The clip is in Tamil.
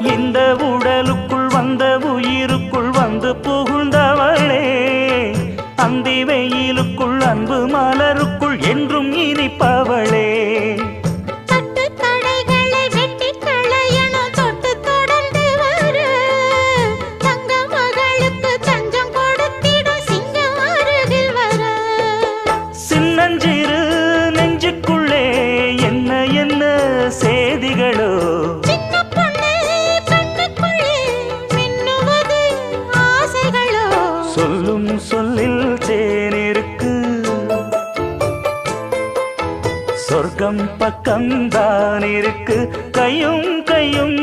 இந்த உடலுக்குள் வந்த உயிருக்குள் வந்து புகுந்தவளே, அந்தி வெயிலுக்குள் அன்பு மலருக்குள் என்றும் இனிப்பவளே. சின்னஞ்சிறு நெஞ்சுக்குள்ளே என்ன என்ன சேதிகளோ, சொல்லும் சொல்லில் தேனிருக்கு, சொர்க்கம் பக்கம்தான் இருக்கு. கையும் கையும்